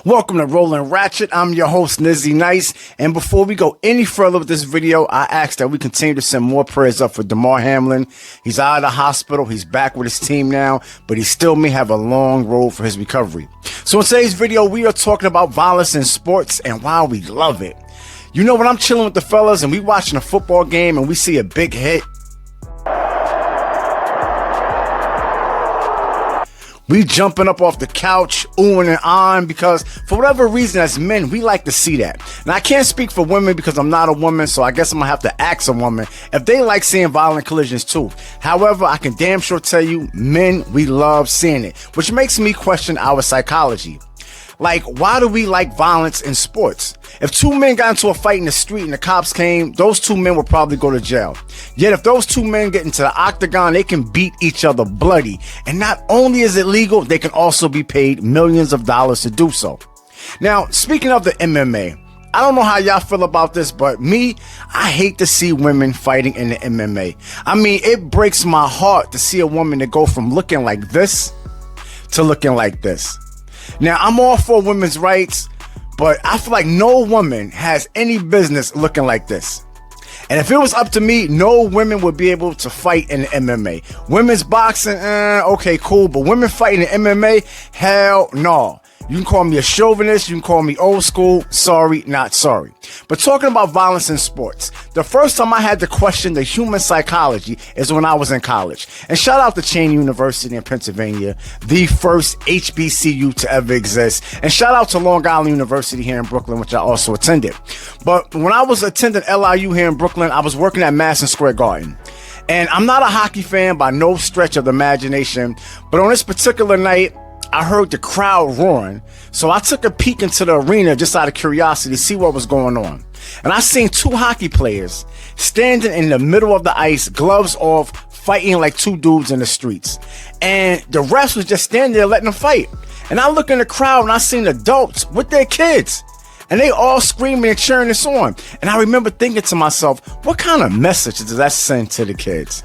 Welcome to Rollin' Ratchet. I'm your host, Nizzy Nice. And before we go any further with this video, I ask that we continue to send more prayers up for Damar Hamlin. He's out of the hospital. He's back with his team now, but he still may have a long road for his recovery. So in today's video, we are talking about violence in sports and why we love it. You know, when I'm chilling with the fellas and we watching a football game and we see a big hit, we jumping up off the couch, oohing and ahhing, because for whatever reason, as men, we like to see that. Now, I can't speak for women because I'm not a woman, so I guess I'm going to have to ask a woman if they like seeing violent collisions too. However, I can damn sure tell you, men, we love seeing it, which makes me question our psychology. Like, why do we like violence in sports? If two men got into a fight in the street and the cops came, those two men would probably go to jail. Yet if those two men get into the octagon, they can beat each other bloody. And not only is it legal, they can also be paid millions of dollars to do so. Now, speaking of the MMA, I don't know how y'all feel about this, but me, I hate to see women fighting in the MMA. I mean, it breaks my heart to see a woman that go from looking like this to looking like this. Now, I'm all for women's rights, but I feel like no woman has any business looking like this. And if it was up to me, no women would be able to fight in the MMA. Women's boxing, okay, cool, but women fighting in MMA, hell no. You can call me a chauvinist, you can call me old school, sorry, not sorry. But talking about violence in sports, the first time I had to question the human psychology is when I was in college. And shout out to Cheney University in Pennsylvania, the first HBCU to ever exist. And shout out to Long Island University here in Brooklyn, which I also attended. But when I was attending LIU here in Brooklyn, I was working at Madison Square Garden. And I'm not a hockey fan by no stretch of the imagination, but on this particular night, I heard the crowd roaring, so I took a peek into the arena just out of curiosity to see what was going on. And I seen two hockey players standing in the middle of the ice, gloves off, fighting like two dudes in the streets. And the refs was just standing there letting them fight. And I look in the crowd and I seen adults with their kids. And they all screaming and cheering this on. And I remember thinking to myself, what kind of message does that send to the kids?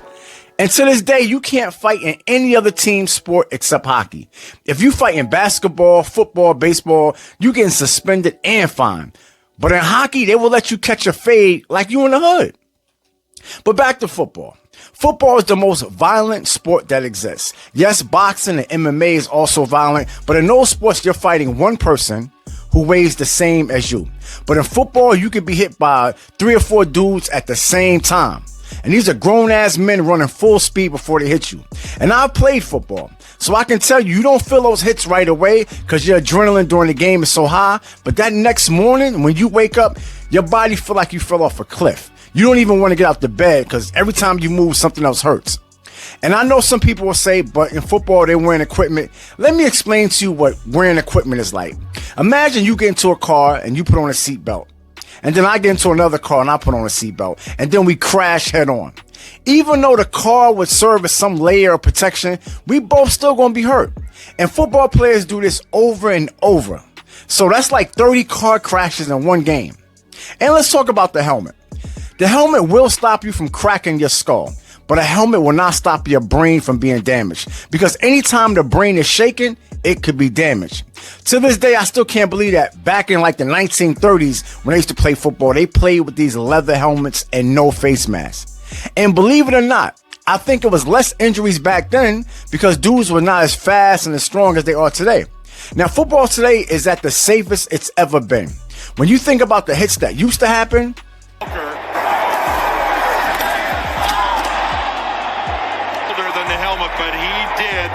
And to this day, you can't fight in any other team sport except hockey. If you fight in basketball, football, baseball, you getting suspended and fined. But in hockey, they will let you catch a fade like you in the hood. But back to football. Football is the most violent sport that exists. Yes, boxing and MMA is also violent, but in those sports, you're fighting one person who weighs the same as you. But in football, you can be hit by 3 or 4 dudes at the same time. And these are grown-ass men running full speed before they hit you. And I've played football, so I can tell you, you don't feel those hits right away because your adrenaline during the game is so high. But that next morning, when you wake up, your body feel like you fell off a cliff. You don't even want to get out the bed because every time you move, something else hurts. And I know some people will say, but in football, they're wearing equipment. Let me explain to you what wearing equipment is like. Imagine you get into a car and you put on a seatbelt. And then I get into another car and I put on a seatbelt. And then we crash head on. Even though the car would serve as some layer of protection, we both still gonna be hurt. And football players do this over and over. So that's like 30 car crashes in one game. And let's talk about the helmet. The helmet will stop you from cracking your skull, but a helmet will not stop your brain from being damaged. Because anytime the brain is shaken, it could be damaged. To this day, I still can't believe that back in like the 1930s, when I used to play football, they played with these leather helmets and no face masks. And believe it or not, I think it was less injuries back then because dudes were not as fast and as strong as they are today. Now, football today is at the safest it's ever been. When you think about the hits that used to happen, than the helmet, but he did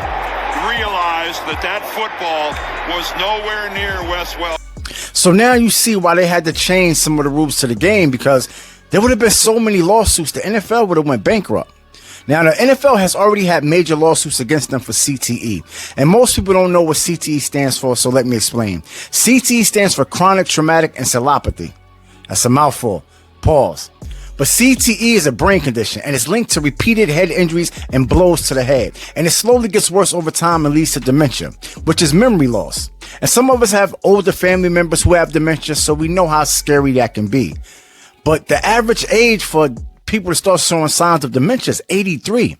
realize that football was nowhere near Westwell. So now you see why they had to change some of the rules to the game, because there would have been so many lawsuits, the NFL would have went bankrupt. Now, the NFL has already had major lawsuits against them for CTE. And most people don't know what CTE stands for, so let me explain. CTE stands for chronic traumatic encephalopathy. That's a mouthful. Pause. But CTE is a brain condition, and it's linked to repeated head injuries and blows to the head. And it slowly gets worse over time and leads to dementia, which is memory loss. And some of us have older family members who have dementia, so we know how scary that can be. But the average age for people to start showing signs of dementia is 83.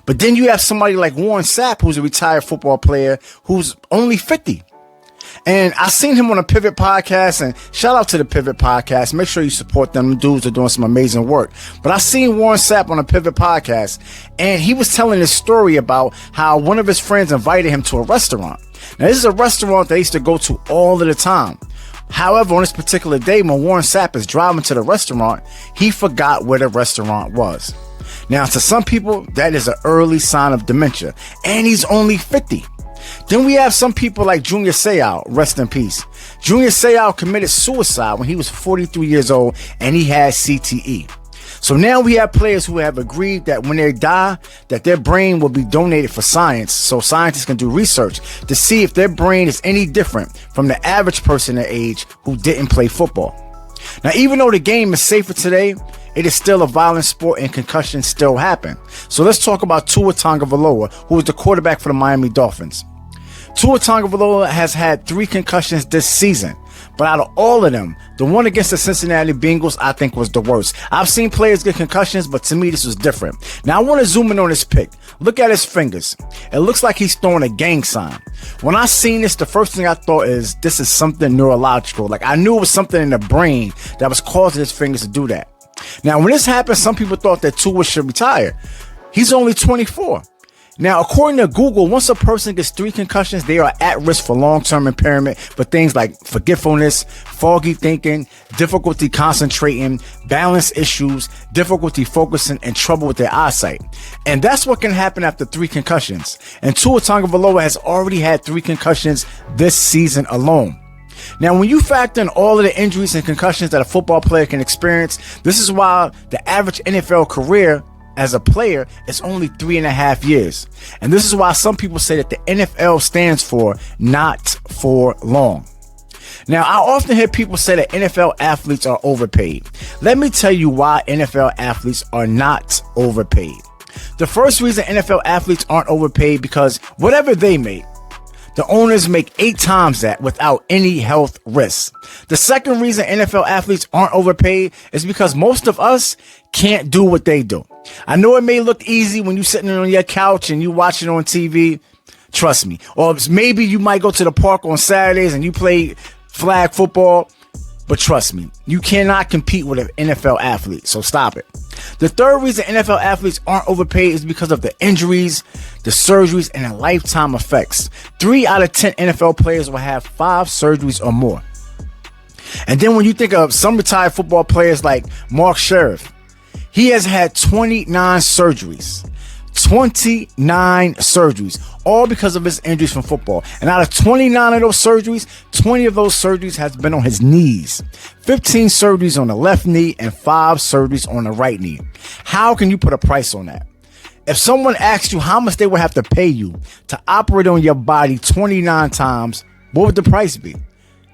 But then you have somebody like Warren Sapp, who's a retired football player, who's only 50. And I seen him on a Pivot podcast, and shout out to the Pivot podcast. Make sure you support them. Them dudes are doing some amazing work. But I seen Warren Sapp on a Pivot podcast, and he was telling this story about how one of his friends invited him to a restaurant. Now, this is a restaurant they used to go to all of the time. However, on this particular day, when Warren Sapp is driving to the restaurant, he forgot where the restaurant was. Now, to some people, that is an early sign of dementia, and he's only 50. Then we have some people like Junior Seau, rest in peace. Junior Seau committed suicide when he was 43 years old, and he had CTE. So now we have players who have agreed that when they die, that their brain will be donated for science, so scientists can do research to see if their brain is any different from the average person their age who didn't play football. Now, even though the game is safer today, it is still a violent sport and concussions still happen. So let's talk about Tua Tagovailoa, who is the quarterback for the Miami Dolphins. Tua Tagovailoa has had 3 concussions this season, but out of all of them, the one against the Cincinnati Bengals I think was the worst. I've seen players get concussions, but to me this was different. Now I want to zoom in on this pick. Look at his fingers. It looks like he's throwing a gang sign. When I seen this, the first thing I thought is this is something neurological. Like I knew it was something in the brain that was causing his fingers to do that. Now when this happened, some people thought that Tua should retire. He's only 24. Now, according to Google, once a person gets 3 concussions, they are at risk for long-term impairment for things like forgetfulness, foggy thinking, difficulty concentrating, balance issues, difficulty focusing, and trouble with their eyesight. And that's what can happen after 3 concussions. And Tua Tagovailoa has already had 3 concussions this season alone. Now, when you factor in all of the injuries and concussions that a football player can experience, this is why the average NFL career as a player is only 3.5 years. And this is why some people say that the NFL stands for not for long. Now, I often hear people say that NFL athletes are overpaid. Let me tell you why NFL athletes are not overpaid. The first reason NFL athletes aren't overpaid because whatever they make, the owners make 8 times that without any health risks. The second reason NFL athletes aren't overpaid is because most of us can't do what they do. I know it may look easy when you're sitting on your couch and you watch it on TV. Trust me. Or maybe you might go to the park on Saturdays and you play flag football. But trust me, you cannot compete with an NFL athlete. So stop it. The third reason NFL athletes aren't overpaid is because of the injuries, the surgeries, and the lifetime effects. 3 out of 10 NFL players will have 5 surgeries or more. And then when you think of some retired football players like Mark Sheriff, he has had 29 surgeries. 29 surgeries, all because of his injuries from football. And out of 29 of those surgeries, 20 of those surgeries has been on his knees. 15 surgeries on the left knee and 5 surgeries on the right knee. How can you put a price on that? If someone asked you how much they would have to pay you to operate on your body 29 times, what would the price be?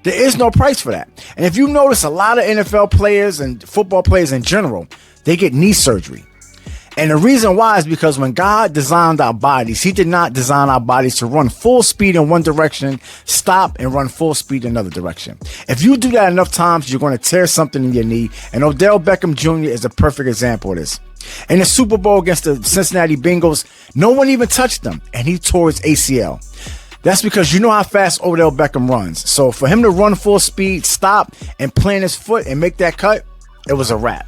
There is no price for that. And if you notice, a lot of NFL players and football players in general, they get knee surgery. And the reason why is because when God designed our bodies, he did not design our bodies to run full speed in one direction, stop and run full speed in another direction. If you do that enough times, you're going to tear something in your knee. And Odell Beckham Jr. is a perfect example of this. In the Super Bowl against the Cincinnati Bengals, no one even touched him, and he tore his ACL. That's because you know how fast Odell Beckham runs. So for him to run full speed, stop, and plant his foot and make that cut, it was a wrap.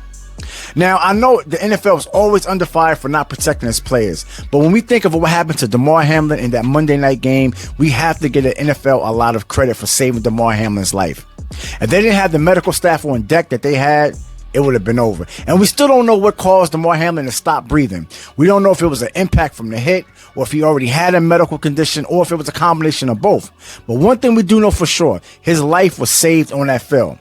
Now, I know the NFL is always under fire for not protecting its players, but when we think of what happened to Damar Hamlin in that Monday night game, we have to give the NFL a lot of credit for saving Damar Hamlin's life. If they didn't have the medical staff on deck that they had, it would have been over. And we still don't know what caused Damar Hamlin to stop breathing. We don't know if it was an impact from the hit, or if he already had a medical condition, or if it was a combination of both. But one thing we do know for sure, his life was saved on that field.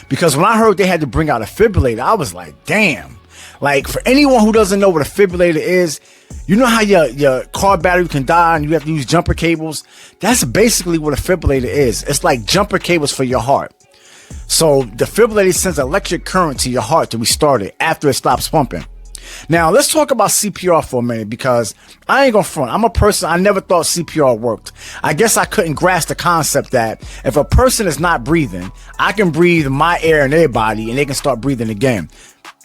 Because when I heard they had to bring out a defibrillator, I was like, damn. Like, for anyone who doesn't know what a defibrillator is, you know how your car battery can die and you have to use jumper cables? That's basically what a defibrillator is. It's like jumper cables for your heart. So the defibrillator sends electric current to your heart to restart it after it stops pumping. Now, let's talk about CPR for a minute, because I ain't gonna front. I'm a person, I never thought CPR worked. I guess I couldn't grasp the concept that if a person is not breathing, I can breathe my air in their body and they can start breathing again.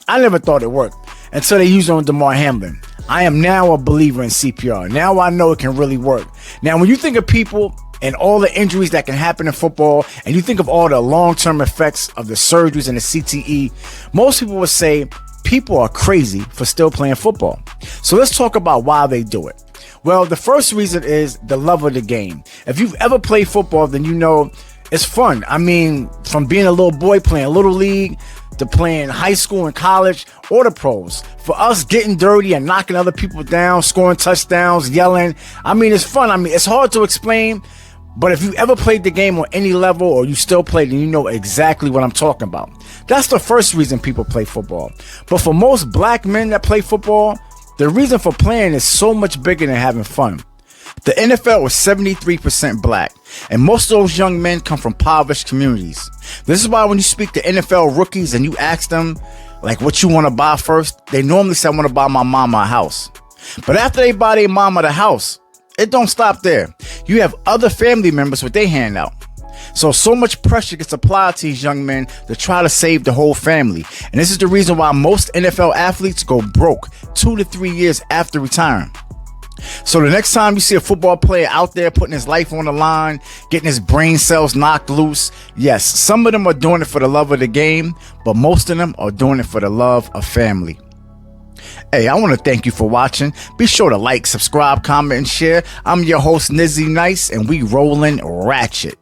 I never thought it worked until they used it on Damar Hamlin. I am now a believer in CPR. Now I know it can really work. Now, when you think of people and all the injuries that can happen in football, and you think of all the long-term effects of the surgeries and the CTE, most people would say people are crazy for still playing football. So let's talk about why they do it. Well, the first reason is the love of the game. If you've ever played football, then you know it's fun. I mean, from being a little boy playing Little League to playing high school and college or the pros, for us getting dirty and knocking other people down, scoring touchdowns, yelling, I mean, it's fun. I mean, it's hard to explain, but if you ever played the game on any level or you still play, then you know exactly what I'm talking about. That's the first reason people play football. But for most black men that play football, the reason for playing is so much bigger than having fun. The NFL was 73% black, and most of those young men come from impoverished communities. This is why when you speak to NFL rookies and you ask them, like, what you want to buy first, they normally say, I want to buy my mama a house. But after they buy their mama the house, it don't stop there. You have other family members with their hand out. So much pressure gets applied to these young men to try to save the whole family. And this is the reason why most NFL athletes go broke 2 to 3 years after retiring. So the next time you see a football player out there putting his life on the line, getting his brain cells knocked loose, yes, some of them are doing it for the love of the game, but most of them are doing it for the love of family. Hey, I want to thank you for watching. Be sure to like, subscribe, comment, and share. I'm your host, Nizzy Nice, and we rolling ratchet.